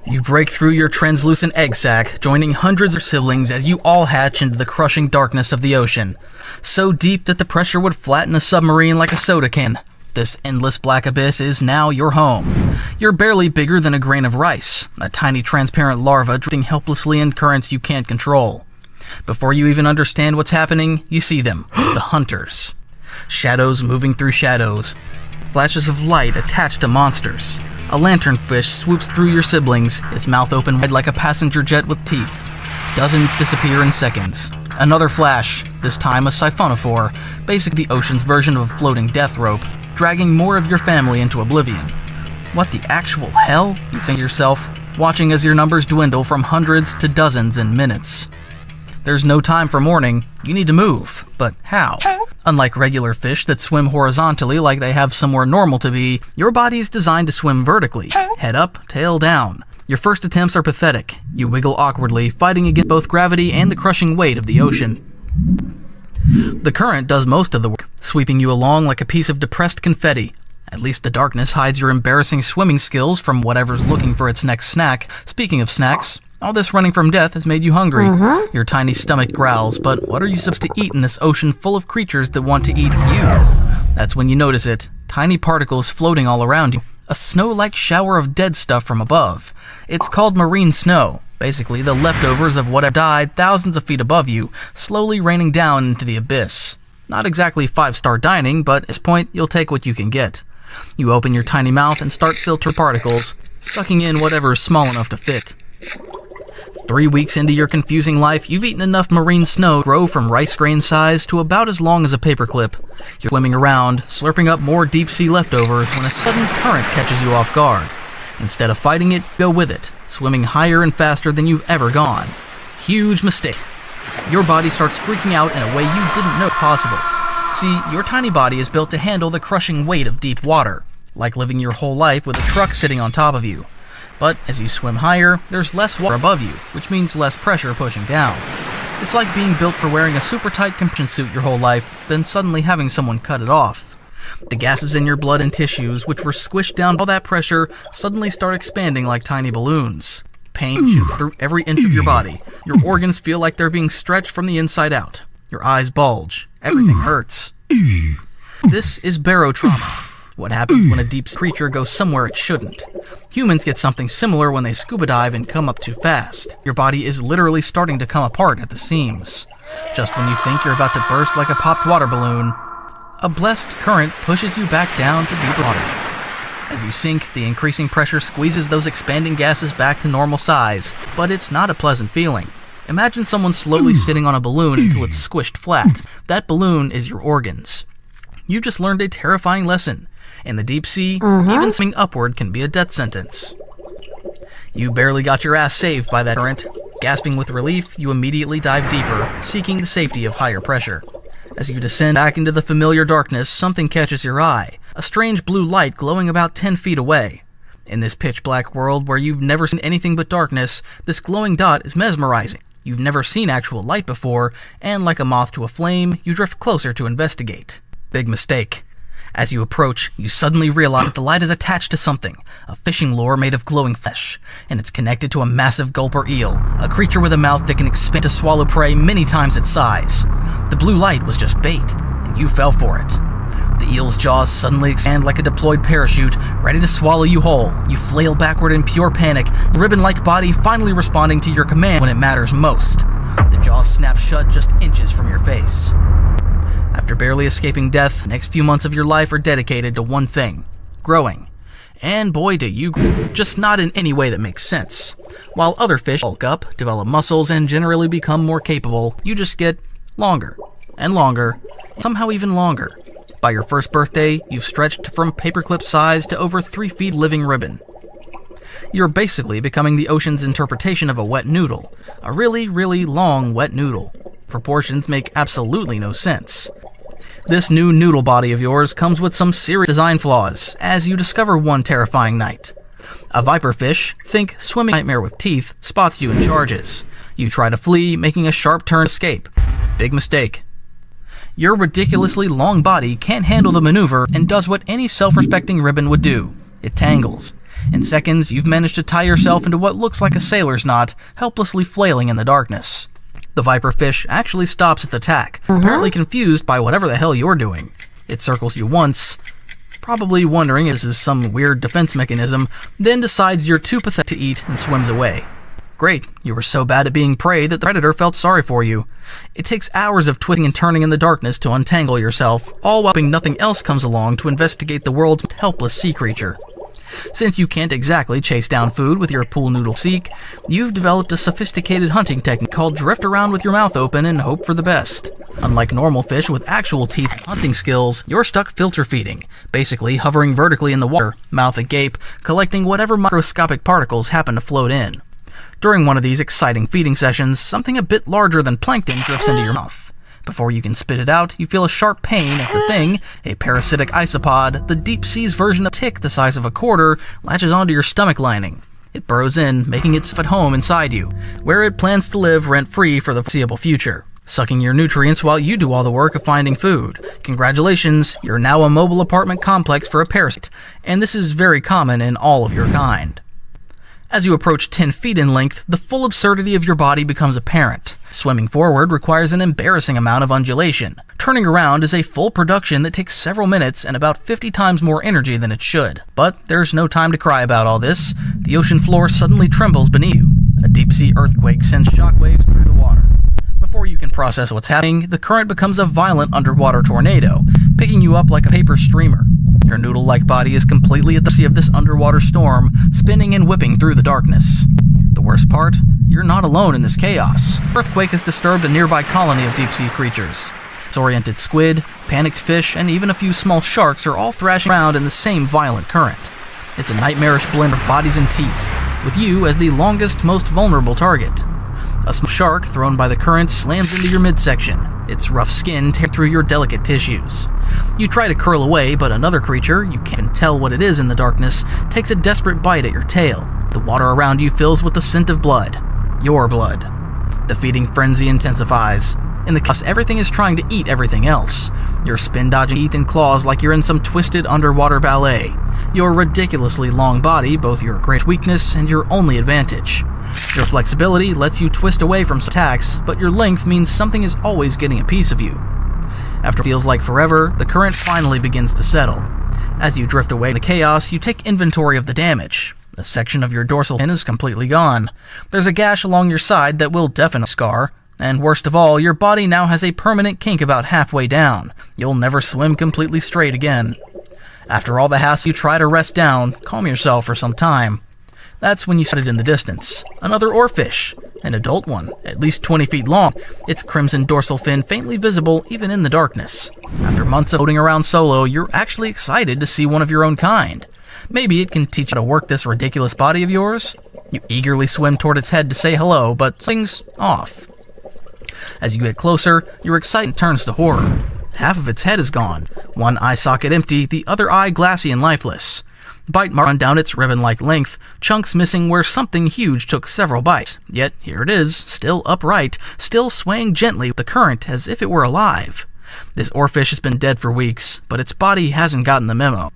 You break through your translucent egg sac, joining hundreds of siblings as you all hatch into the crushing darkness of the ocean. So deep that the pressure would flatten a submarine like a soda can. This endless black abyss is now your home. You're barely bigger than a grain of rice, a tiny transparent larva drifting helplessly in currents you can't control. Before you even understand what's happening, you see them, the hunters. Shadows moving through shadows. Flashes of light attached to monsters. A lanternfish swoops through your siblings, its mouth open wide like a passenger jet with teeth. Dozens disappear in seconds. Another flash, this time a siphonophore, basically the ocean's version of a floating death rope, dragging more of your family into oblivion. What the actual hell, you think to yourself, watching as your numbers dwindle from hundreds to dozens in minutes. There's no time for mourning, you need to move, but how? Unlike regular fish that swim horizontally like they have somewhere normal to be, your body is designed to swim vertically, head up, tail down. Your first attempts are pathetic. You wiggle awkwardly, fighting against both gravity and the crushing weight of the ocean. The current does most of the work, sweeping you along like a piece of depressed confetti. At least the darkness hides your embarrassing swimming skills from whatever's looking for its next snack. Speaking of snacks, all this running from death has made you hungry. Your tiny stomach growls, but what are you supposed to eat in this ocean full of creatures that want to eat you? That's when you notice it. Tiny particles floating all around you. A snow-like shower of dead stuff from above. It's called marine snow. Basically, the leftovers of whatever died thousands of feet above you, slowly raining down into the abyss. Not exactly five-star dining, but at this point, you'll take what you can get. You open your tiny mouth and start filtering particles, sucking in whatever is small enough to fit. 3 weeks into your confusing life, you've eaten enough marine snow to grow from rice grain size to about as long as a paperclip. You're swimming around, slurping up more deep-sea leftovers when a sudden current catches you off guard. Instead of fighting it, go with it, swimming higher and faster than you've ever gone. Huge mistake. Your body starts freaking out in a way you didn't know was possible. See, your tiny body is built to handle the crushing weight of deep water, like living your whole life with a truck sitting on top of you. But as you swim higher, there's less water above you, which means less pressure pushing down. It's like being built for wearing a super tight compression suit your whole life, then suddenly having someone cut it off. The gases in your blood and tissues, which were squished down by all that pressure, suddenly start expanding like tiny balloons. Pain shoots through every inch of your body. Your organs feel like they're being stretched from the inside out. Your eyes bulge. Everything hurts. This is barotrauma. What happens when a deep creature goes somewhere it shouldn't. Humans get something similar when they scuba dive and come up too fast. Your body is literally starting to come apart at the seams. Just when you think you're about to burst like a popped water balloon, a blessed current pushes you back down to deep water. As you sink, the increasing pressure squeezes those expanding gases back to normal size, but it's not a pleasant feeling. Imagine someone slowly sitting on a balloon until it's squished flat. That balloon is your organs. You just learned a terrifying lesson. In the deep sea, even swimming upward can be a death sentence. You barely got your ass saved by that current. Gasping with relief, you immediately dive deeper, seeking the safety of higher pressure. As you descend back into the familiar darkness, something catches your eye. A strange blue light glowing about 10 feet away. In this pitch-black world where you've never seen anything but darkness, this glowing dot is mesmerizing. You've never seen actual light before, and like a moth to a flame, you drift closer to investigate. Big mistake. As you approach, you suddenly realize that the light is attached to something, a fishing lure made of glowing flesh, and it's connected to a massive gulper eel, a creature with a mouth that can expand to swallow prey many times its size. The blue light was just bait, and you fell for it. The eel's jaws suddenly expand like a deployed parachute, ready to swallow you whole. You flail backward in pure panic, the ribbon-like body finally responding to your command when it matters most. The jaws snap shut just inches from your face. After barely escaping death, the next few months of your life are dedicated to one thing: growing. And boy do you grow, just not in any way that makes sense. While other fish bulk up, develop muscles, and generally become more capable, you just get longer, and longer, and somehow even longer. By your first birthday, you've stretched from paperclip size to over 3 feet living ribbon. You're basically becoming the ocean's interpretation of a wet noodle. A really, really long wet noodle. Proportions make absolutely no sense. This new noodle body of yours comes with some serious design flaws, as you discover one terrifying night. A viperfish, think swimming nightmare with teeth, spots you and charges. You try to flee, making a sharp turn escape. Big mistake. Your ridiculously long body can't handle the maneuver and does what any self-respecting ribbon would do. It tangles. In seconds, you've managed to tie yourself into what looks like a sailor's knot, helplessly flailing in the darkness. The viperfish actually stops its attack, apparently confused by whatever the hell you're doing. It circles you once, probably wondering if this is some weird defense mechanism, then decides you're too pathetic to eat and swims away. Great, you were so bad at being prey that the predator felt sorry for you. It takes hours of twisting and turning in the darkness to untangle yourself, all while nothing else comes along to investigate the world's helpless sea creature. Since you can't exactly chase down food with your pool noodle seek, you've developed a sophisticated hunting technique called drift around with your mouth open and hope for the best. Unlike normal fish with actual teeth and hunting skills, you're stuck filter feeding, basically hovering vertically in the water, mouth agape, collecting whatever microscopic particles happen to float in. During one of these exciting feeding sessions, something a bit larger than plankton drifts into your mouth. Before you can spit it out, you feel a sharp pain as the thing, a parasitic isopod, the deep sea's version of a tick the size of a quarter, latches onto your stomach lining. It burrows in, making itself at home inside you, where it plans to live rent-free for the foreseeable future, sucking your nutrients while you do all the work of finding food. Congratulations, you're now a mobile apartment complex for a parasite, and this is very common in all of your kind. As you approach 10 feet in length, the full absurdity of your body becomes apparent. Swimming forward requires an embarrassing amount of undulation. Turning around is a full production that takes several minutes and about 50 times more energy than it should. But there's no time to cry about all this. The ocean floor suddenly trembles beneath you. A deep-sea earthquake sends shockwaves through the water. Before you can process what's happening, the current becomes a violent underwater tornado, picking you up like a paper streamer. Your noodle-like body is completely at the mercy of this underwater storm, spinning and whipping through the darkness. The worst part? You're not alone in this chaos. The earthquake has disturbed a nearby colony of deep-sea creatures. Disoriented squid, panicked fish, and even a few small sharks are all thrashing around in the same violent current. It's a nightmarish blend of bodies and teeth, with you as the longest, most vulnerable target. A small shark thrown by the current slams into your midsection, its rough skin tearing through your delicate tissues. You try to curl away, but another creature, you can't tell what it is in the darkness, takes a desperate bite at your tail. The water around you fills with the scent of blood. Your blood. The feeding frenzy intensifies. In the chaos, everything is trying to eat everything else. You're spin-dodging teeth and claws like you're in some twisted underwater ballet. Your ridiculously long body, both your great weakness and your only advantage. Your flexibility lets you twist away from attacks, but your length means something is always getting a piece of you. After what feels like forever, the current finally begins to settle. As you drift away in the chaos, you take inventory of the damage. A section of your dorsal fin is completely gone. There's a gash along your side that will definitely scar. And worst of all, your body now has a permanent kink about halfway down. You'll never swim completely straight again. After all the hassle, you try to rest down, calm yourself for some time. That's when you spot it in the distance. Another oarfish, an adult one, at least 20 feet long, its crimson dorsal fin faintly visible even in the darkness. After months of floating around solo, you're actually excited to see one of your own kind. Maybe it can teach you how to work this ridiculous body of yours? You eagerly swim toward its head to say hello, but something's off. As you get closer, your excitement turns to horror. Half of its head is gone, one eye socket empty, the other eye glassy and lifeless. Bite marks run down its ribbon-like length, chunks missing where something huge took several bites. Yet here it is, still upright, still swaying gently with the current as if it were alive. This oarfish has been dead for weeks, but its body hasn't gotten the memo.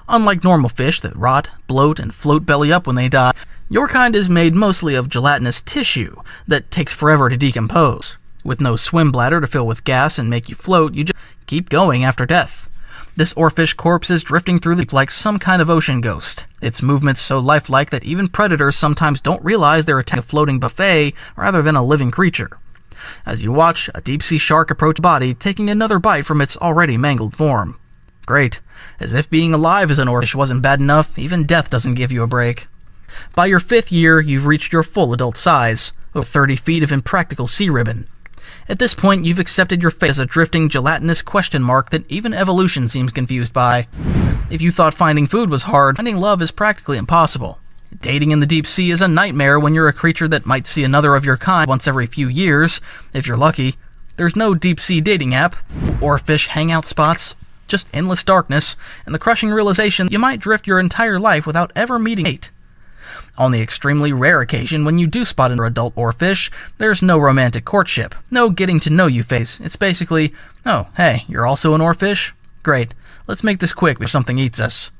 Unlike normal fish that rot, bloat, and float belly up when they die, your kind is made mostly of gelatinous tissue that takes forever to decompose. With no swim bladder to fill with gas and make you float, you just keep going after death. This oarfish corpse is drifting through the deep like some kind of ocean ghost. Its movements so lifelike that even predators sometimes don't realize they're attacking a floating buffet rather than a living creature. As you watch, a deep-sea shark approach the body, taking another bite from its already mangled form. Great. As if being alive as an oarfish wasn't bad enough, even death doesn't give you a break. By your 5th year, you've reached your full adult size, over 30 feet of impractical sea ribbon. At this point, you've accepted your fate as a drifting, gelatinous question mark that even evolution seems confused by. If you thought finding food was hard, finding love is practically impossible. Dating in the deep sea is a nightmare when you're a creature that might see another of your kind once every few years, if you're lucky. There's no deep sea dating app, or fish hangout spots, just endless darkness, and the crushing realization you might drift your entire life without ever meeting a mate. On the extremely rare occasion when you do spot an adult oarfish, there's no romantic courtship, no getting to know you phase. It's basically, oh, hey, you're also an oarfish? Great, let's make this quick before something eats us.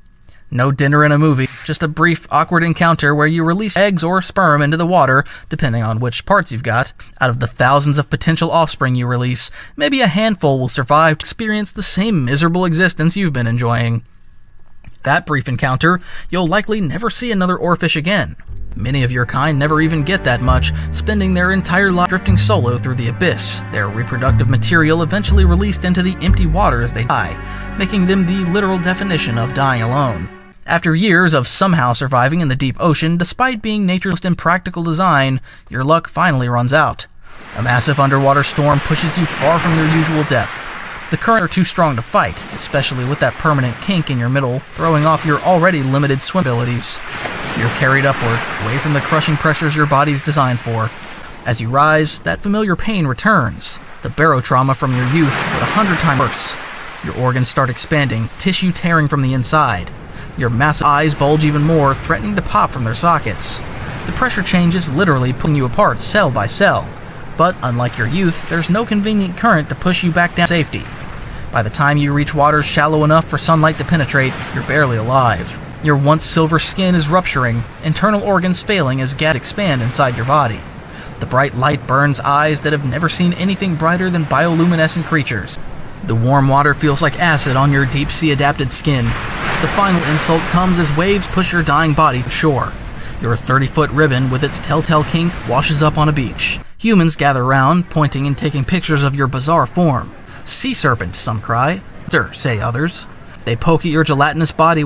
No dinner and a movie, just a brief, awkward encounter where you release eggs or sperm into the water, depending on which parts you've got. Out of the thousands of potential offspring you release, maybe a handful will survive to experience the same miserable existence you've been enjoying. That brief encounter, you'll likely never see another oarfish again. Many of your kind never even get that much, spending their entire life drifting solo through the abyss, their reproductive material eventually released into the empty water as they die, making them the literal definition of dying alone. After years of somehow surviving in the deep ocean, despite being nature's most impractical design, your luck finally runs out. A massive underwater storm pushes you far from your usual depth. The currents are too strong to fight, especially with that permanent kink in your middle, throwing off your already limited swim abilities. You're carried upward, away from the crushing pressures your body's designed for. As you rise, that familiar pain returns, the barotrauma from your youth, but 100 times worse. Your organs start expanding, tissue tearing from the inside. Your massive eyes bulge even more, threatening to pop from their sockets. The pressure change is literally pulling you apart cell by cell. But unlike your youth, there's no convenient current to push you back down to safety. By the time you reach waters shallow enough for sunlight to penetrate, you're barely alive. Your once silver skin is rupturing, internal organs failing as gas expand inside your body. The bright light burns eyes that have never seen anything brighter than bioluminescent creatures. The warm water feels like acid on your deep-sea adapted skin. The final insult comes as waves push your dying body to shore. Your 30-foot ribbon with its telltale kink washes up on a beach. Humans gather round, pointing and taking pictures of your bizarre form. Sea serpent, some cry. Sir, say others. They poke at your gelatinous body